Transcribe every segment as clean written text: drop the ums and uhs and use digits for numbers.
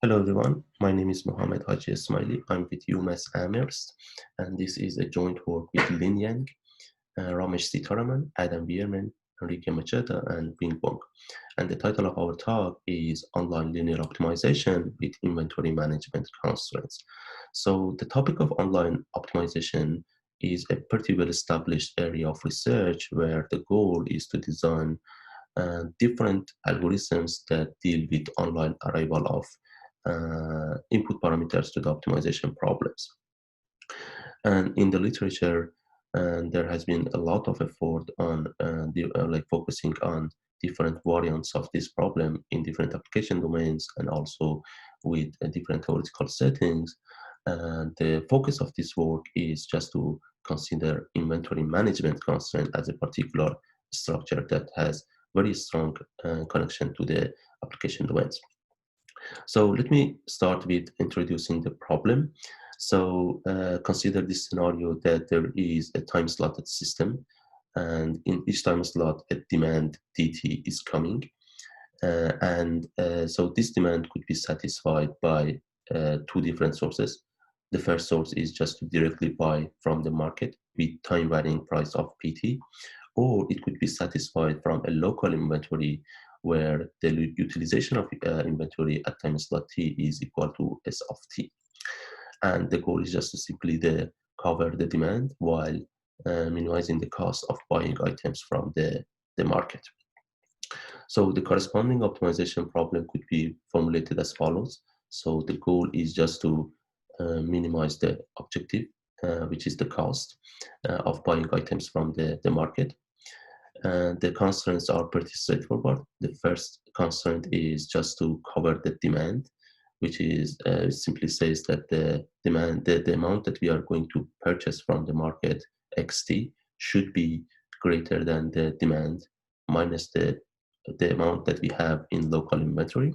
Hello everyone, my name is Mohammed Haji Ismaili. I'm with UMass Amherst, and this is a joint work with Lin Yang, Ramesh Sitaraman, Adam Bierman, Enrique Macheta, and Bing Wong. And the title of our talk is Online Linear Optimization with Inventory Management Constraints. So the topic of online optimization is a pretty well established area of research where the goal is to design different algorithms that deal with online arrival of input parameters to the optimization problems. And in the literature, there has been a lot of effort on like focusing on different variants of this problem in different application domains and also with different theoretical settings. And the focus of this work is just to consider inventory management constraint as a particular structure that has very strong connection to the application domains. So let me start with introducing the problem. So consider this scenario that there is a time slotted system, and in each time slot a demand dt is coming. So this demand could be satisfied by two different sources. The first source is just to directly buy from the market with time varying price of pt, or it could be satisfied from a local inventory where the utilization of inventory at time slot t is equal to S of t. And the goal is just to simply cover the demand while minimizing the cost of buying items from the market. So the corresponding optimization problem could be formulated as follows. So the goal is just to minimize the objective, which is the cost of buying items from the market. The constraints are pretty straightforward. The first constraint is just to cover the demand, which is simply says that the demand, the amount that we are going to purchase from the market xt should be greater than the demand minus the amount that we have in local inventory.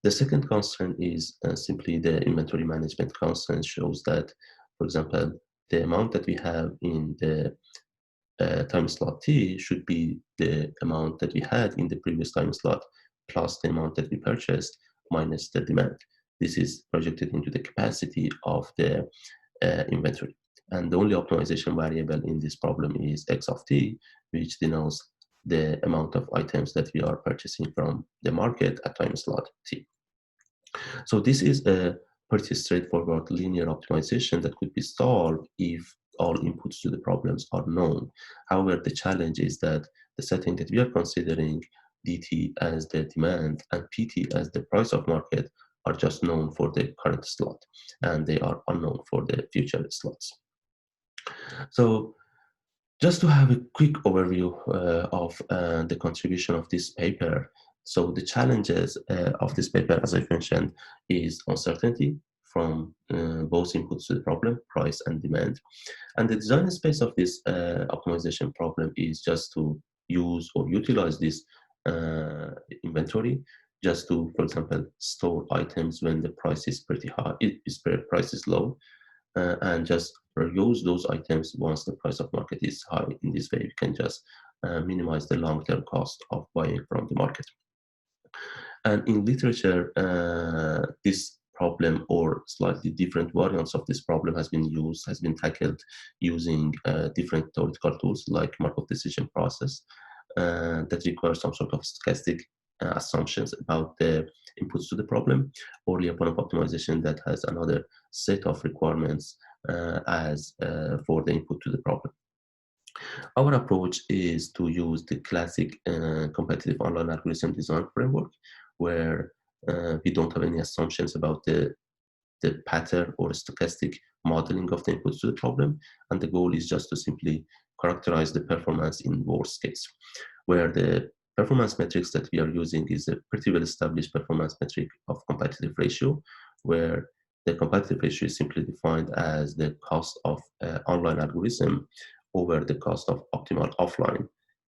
The second constraint is simply the inventory management constraint shows that, for example, the amount that we have in the time slot t should be the amount that we had in the previous time slot plus the amount that we purchased minus the demand. This is projected into the capacity of the inventory. And the only optimization variable in this problem is x of t, which denotes the amount of items that we are purchasing from the market at time slot t. So this is a pretty straightforward linear optimization that could be solved if all inputs to the problems are known. However, the challenge is that the setting that we are considering, dt as the demand and pt as the price of market, are just known for the current slot, and they are unknown for the future slots. So just to have a quick overview of the contribution of this paper. So the challenges of this paper, as I mentioned, is uncertainty from both inputs to the problem, price and demand. And the design space of this optimization problem is just to use or utilize this inventory just to, for example, store items when the price is pretty high, price is low, and just use those items once the price of market is high. In this way, we can just minimize the long-term cost of buying from the market. And in literature, this problem or slightly different variants of this problem has been tackled using different theoretical tools like Markov decision process that require some sort of stochastic assumptions about the inputs to the problem, or Lyapunov optimization that has another set of requirements as for the input to the problem. Our approach is to use the classic competitive online algorithm design framework, where we don't have any assumptions about the pattern or stochastic modeling of the inputs to the problem, and the goal is just to simply characterize the performance in worst case, where the performance metrics that we are using is a pretty well established performance metric of competitive ratio, where the competitive ratio is simply defined as the cost of online algorithm over the cost of optimal offline,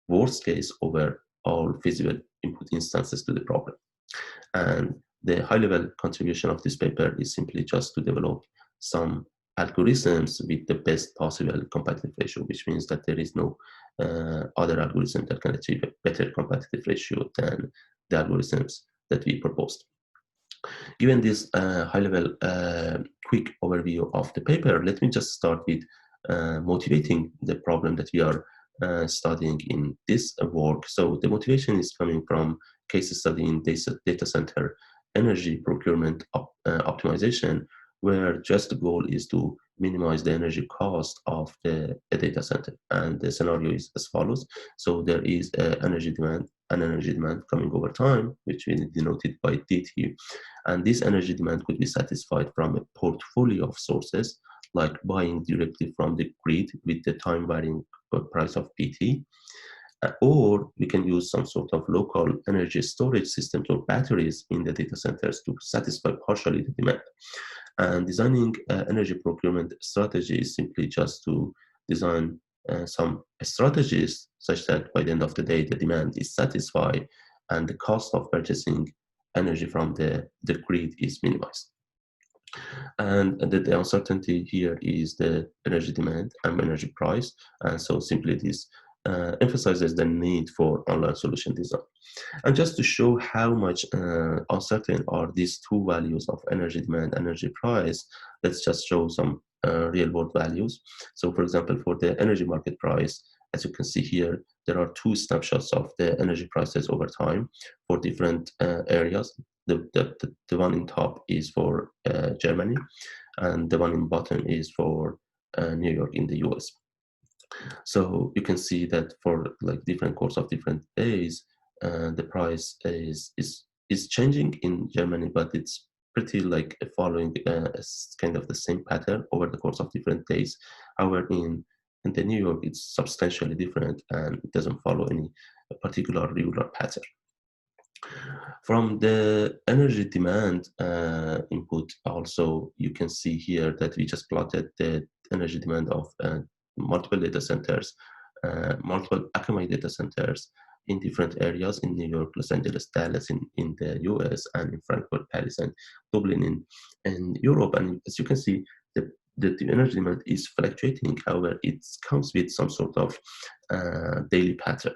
worst case over all feasible input instances to the problem. And the high-level contribution of this paper is simply just to develop some algorithms with the best possible competitive ratio, which means that there is no other algorithm that can achieve a better competitive ratio than the algorithms that we proposed. Given this high-level quick overview of the paper, let me just start with motivating the problem that we are studying in this work. So the motivation is coming from case study in data center energy procurement optimization, where just the goal is to minimize the energy cost of the data center. And the scenario is as follows. So there is an energy demand coming over time, which we denoted by DT, and this energy demand could be satisfied from a portfolio of sources, like buying directly from the grid with the time varying price of PT, or we can use some sort of local energy storage systems or batteries in the data centers to satisfy partially the demand. And designing energy procurement strategy is simply just to design some strategies such that by the end of the day, the demand is satisfied and the cost of purchasing energy from the grid is minimized. And the uncertainty here is the energy demand and energy price. And so simply this emphasizes the need for online solution design. And just to show how much uncertain are these two values of energy demand and energy price, let's just show some real world values. So for example, for the energy market price, as you can see here, there are two snapshots of the energy prices over time for different areas. The one in top is for Germany, and the one in bottom is for New York in the US. So you can see that for like different course of different days, the price is changing in Germany, but it's pretty like following kind of the same pattern over the course of different days. However, in the New York, it's substantially different and it doesn't follow any particular regular pattern. From the energy demand input, also, you can see here that we just plotted the energy demand of multiple data centers, multiple Akamai data centers in different areas in New York, Los Angeles, Dallas in the US, and in Frankfurt, Paris, and Dublin in Europe. And as you can see, the energy demand is fluctuating. However, it comes with some sort of daily pattern.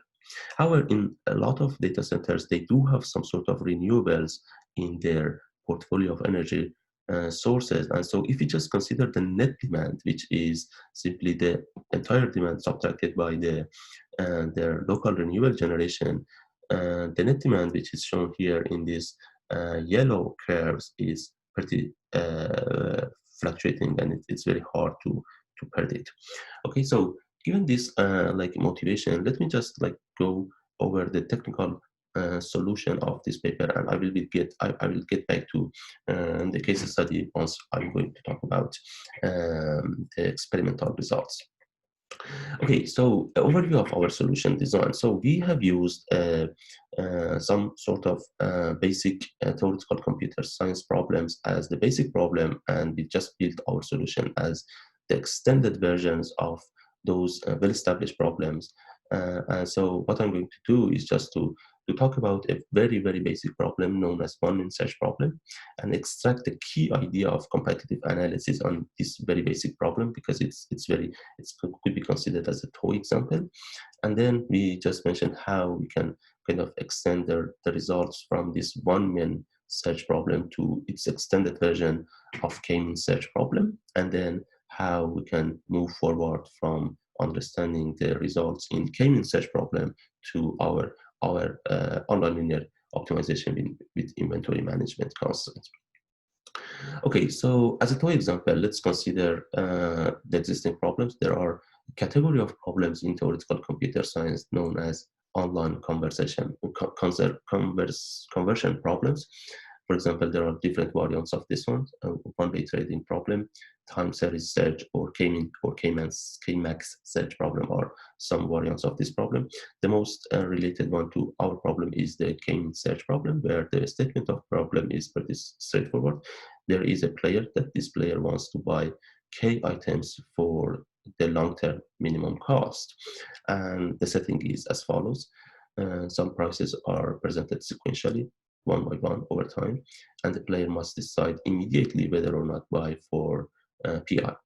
However, in a lot of data centers, they do have some sort of renewables in their portfolio of energy sources. And so if you just consider the net demand, which is simply the entire demand subtracted by their local renewable generation, the net demand, which is shown here in these yellow curves, is pretty fluctuating, and it's very hard to predict. Okay, so given this like motivation, let me just like go over the technical solution of this paper, and I will get back to the case study once I'm going to talk about the experimental results. Okay, so overview of our solution design. So we have used some sort of basic theoretical computer science problems as the basic problem, and we just built our solution as the extended versions of those well-established problems. And so what I'm going to do is just to talk about a very, very basic problem known as one-in search problem, and extract the key idea of competitive analysis on this very basic problem, because it could be considered as a toy example. And then we just mentioned how we can kind of extend the results from this one-min search problem to its extended version of k-min search problem, and then how we can move forward from understanding the results in k-min search problem to our online linear optimization with inventory management concept. Okay, so as a toy example, let's consider the existing problems. There are a category of problems in theoretical computer science known as online conversion problems. For example, there are different variants of this one-way trading problem, time series search, or K-min or K-max search problem are some variants of this problem. The most related one to our problem is the K-min search problem, where the statement of problem is pretty straightforward. There is a player that this player wants to buy K items for the long-term minimum cost. And the setting is as follows. Some prices are presented sequentially, one by one over time, and the player must decide immediately whether or not buy for PI.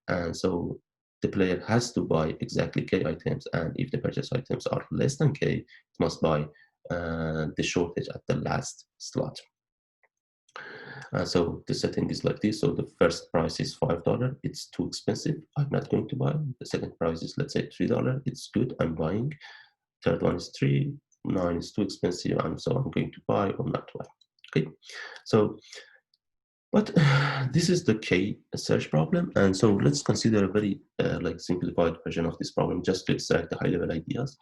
And so the player has to buy exactly K items, and if the purchase items are less than K, it must buy the shortage at the last slot. So the setting is like this. So the first price is $5. It's too expensive. I'm not going to buy. The second price is, let's say, $3. It's good. I'm buying. Third one is 3. 9 is too expensive, and so I'm going to buy or not buy. Okay. So, but this is the K search problem, and so let's consider a very like simplified version of this problem, just to extract the high-level ideas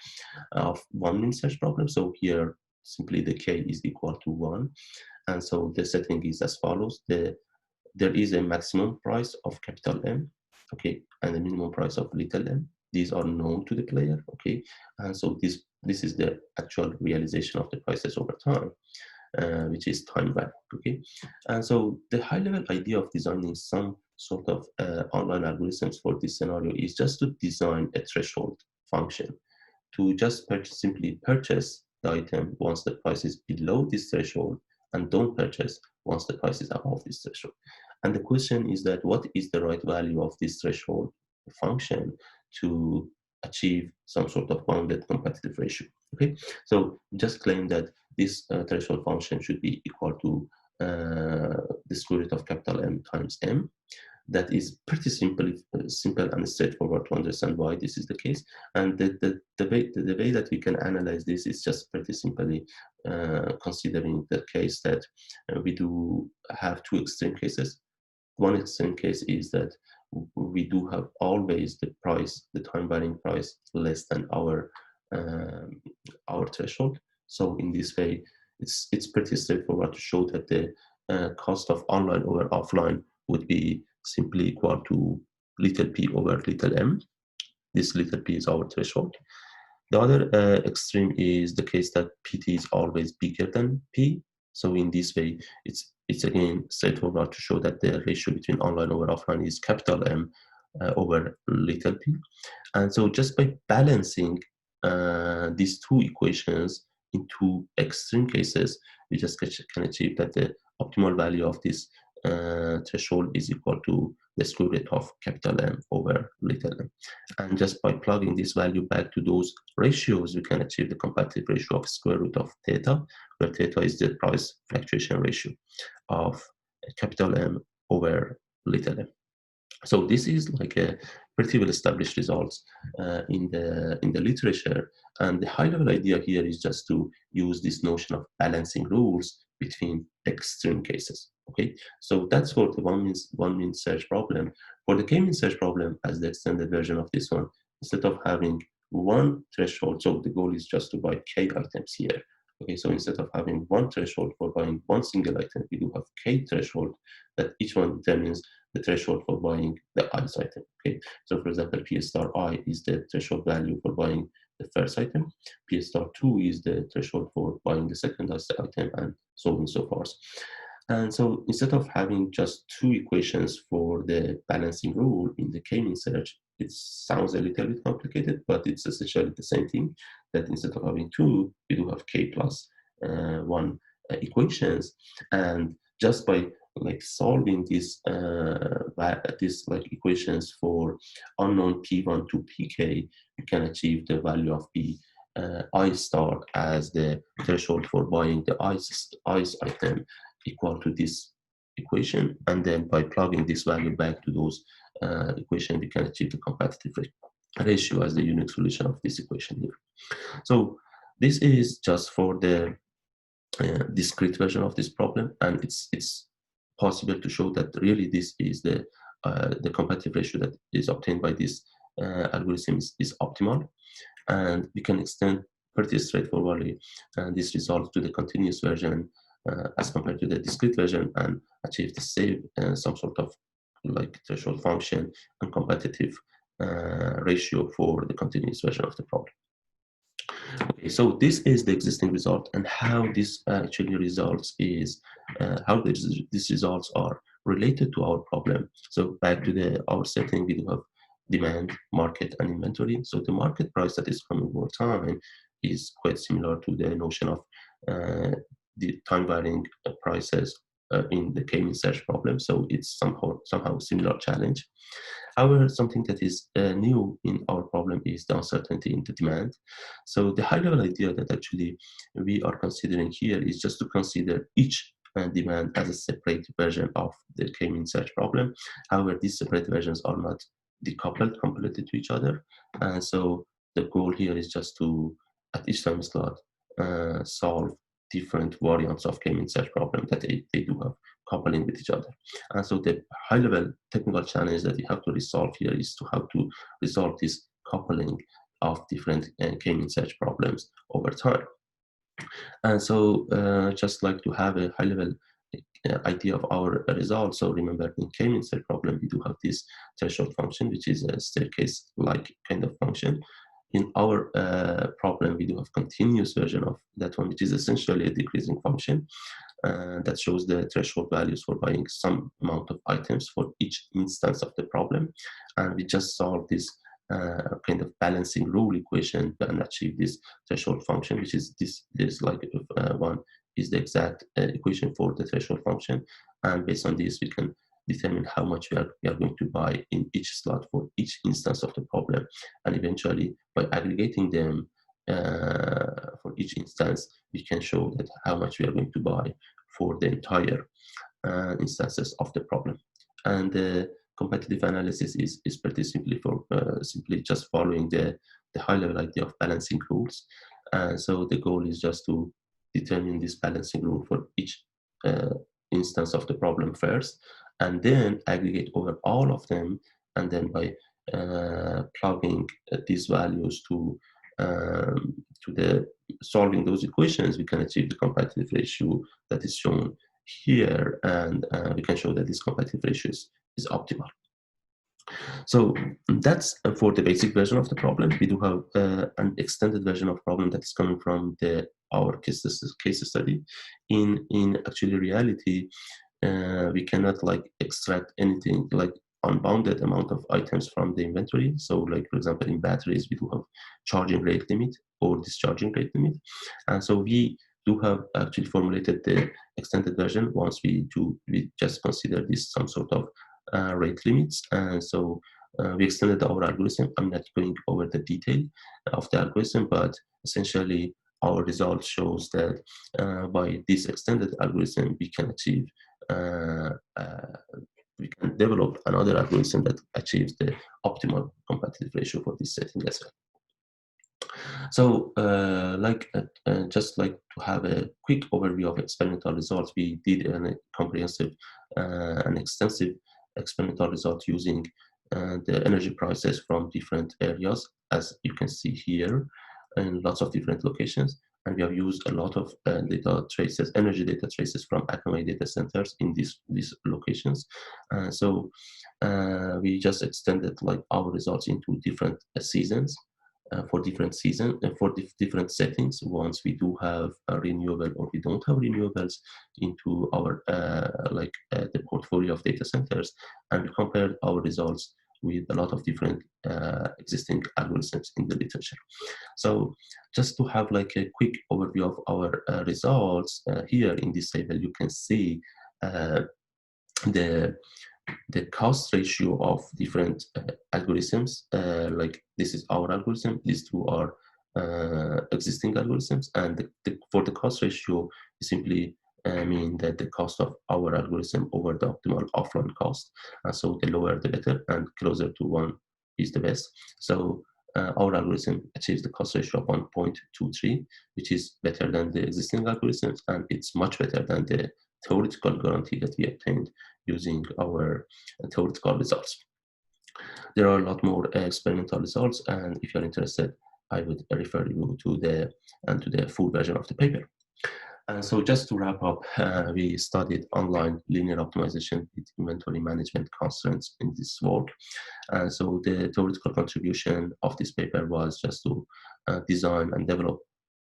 of one-min search problem. So here, simply the K is equal to 1. And so the setting is as follows. There is a maximum price of capital M, okay, and a minimum price of little m. These are known to the player, okay, and so this is the actual realization of the prices over time, which is time value, okay. And so the high-level idea of designing some sort of online algorithms for this scenario is just to design a threshold function to just simply purchase the item once the price is below this threshold, and don't purchase once the price is above this threshold. And the question is that what is the right value of this threshold function to achieve some sort of bounded competitive ratio? Okay, so just claim that this threshold function should be equal to the square root of capital M times M. That is pretty simple and straightforward to understand why this is the case. And the way that we can analyze this is just pretty simply considering the case that we do have two extreme cases. One extreme case is that we do have always the price, the time varying price, less than our threshold. So in this way, it's pretty straightforward to show that the cost of online over offline would be simply equal to little p over little m. This little p is our threshold. The other extreme is the case that PT is always bigger than P. So in this way, it's again straightforward to show that the ratio between online over offline is capital M over little p. And so just by balancing these two equations into extreme cases, we just can achieve that the optimal value of this threshold is equal to the square root of capital M over little m. And just by plugging this value back to those ratios, we can achieve the competitive ratio of square root of theta, where theta is the price fluctuation ratio of capital M over little m. So this is like a pretty well established results in the literature, and the high level idea here is just to use this notion of balancing rules between extreme cases. Okay, so that's for the one min search problem. For the k-min search problem, as the extended version of this one, instead of having one threshold, so the goal is just to buy k items here. Okay, so instead of having one threshold for buying one single item, we do have k threshold that each one determines the threshold for buying the i's item. Okay, so for example, p star I is the threshold value for buying the first item, p star 2 is the threshold for buying the second item, and so on and so forth. And so instead of having just two equations for the balancing rule in the k-min search, it sounds a little bit complicated, but it's essentially the same thing, that instead of having two, we do have k plus 1 equations. And just by like solving these like equations for unknown p1 to pk, you can achieve the value of p I star as the threshold for buying the ice item equal to this equation, and then by plugging this value back to those equation, we can achieve the competitive ratio as the unique solution of this equation here. So this is just for the discrete version of this problem, and it's possible to show that really this is the competitive ratio that is obtained by this algorithm is optimal, and we can extend pretty straightforwardly this result to the continuous version as compared to the discrete version, and achieve the same some sort of like threshold function and competitive ratio for the continuous version of the problem. Okay, so this is the existing result, and how this actually results is how these results are related to our problem. So back to our setting, we do have demand, market, and inventory. So the market price that is coming over time is quite similar to the notion of the time varying prices in the k-min search problem. So it's somehow similar challenge. However, something that is new in our problem is the uncertainty in the demand. So the high-level idea that actually we are considering here is just to consider each demand as a separate version of the k-mean search problem. However, these separate versions are not decoupled completely to each other. And so the goal here is just to, at each time slot, solve different variants of k-mean search problem that they do have coupling with each other. And so the high-level technical challenge that we have to resolve here is to how to resolve this coupling of different k-mean search problems over time. And so just like to have a high-level idea of our results. So remember, in k-mean search problem, we do have this threshold function, which is a staircase-like kind of function. In our problem, we do have continuous version of that one, which is essentially a decreasing function that shows the threshold values for buying some amount of items for each instance of the problem. And we just solve this kind of balancing rule equation and achieve this threshold function, which is this like one is the exact equation for the threshold function. And based on this, we can determine how much we are going to buy in each slot for each instance of the problem. And eventually, by aggregating them for each instance, we can show that how much we are going to buy for the entire instances of the problem. And the competitive analysis is pretty simply for simply just following the high-level idea of balancing rules. So the goal is just to determine this balancing rule for each instance of the problem first, and then aggregate over all of them, and then by plugging these values to the solving those equations, we can achieve the competitive ratio that is shown here, and we can show that this competitive ratio is optimal. So that's for the basic version of the problem. We do have an extended version of problem that is coming from our case study. In actually reality, we cannot like extract anything like unbounded amount of items from the inventory. So like, for example, in batteries, we do have charging rate limit or discharging rate limit. And so we do have actually formulated the extended version once we just consider this some sort of rate limits. And so we extended our algorithm. I'm not going over the detail of the algorithm, but essentially our result shows that by this extended algorithm, we can achieve we can develop another algorithm that achieves the optimal competitive ratio for this setting as well. So just like to have a quick overview of experimental results, we did a comprehensive and extensive experimental results using the energy prices from different areas, as you can see here, in lots of different locations. And we have used a lot of data traces, energy data traces from Akamai data centers in these locations. So we just extended like our results into different seasons. For different seasons and for different settings. Once we do have a renewable or we don't have renewables into our the portfolio of data centers, and we compared our results with a lot of different existing algorithms in the literature. So just to have like a quick overview of our results here in this table, you can see the cost ratio of different algorithms. Like this is our algorithm, these two are existing algorithms, and for the cost ratio, we simply mean that the cost of our algorithm over the optimal offline cost. So the lower the better, and closer to 1 is the best. So our algorithm achieves the cost ratio of 1.23, which is better than the existing algorithms, and it's much better than the theoretical guarantee that we obtained using our theoretical results. There are a lot more experimental results, and if you're interested, I would refer you to the full version of the paper. And so just to wrap up, we studied online linear optimization with inventory management constraints in this work. And so the theoretical contribution of this paper was just to design and develop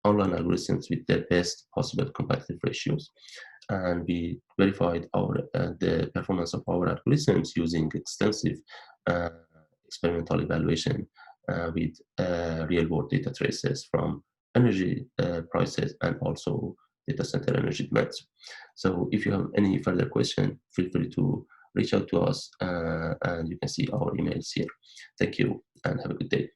online algorithms with the best possible competitive ratios. And we verified the performance of our algorithms using extensive experimental evaluation with real-world data traces from energy prices and also data center energy demands. So if you have any further question, feel free to reach out to us, and you can see our emails here. Thank you and have a good day.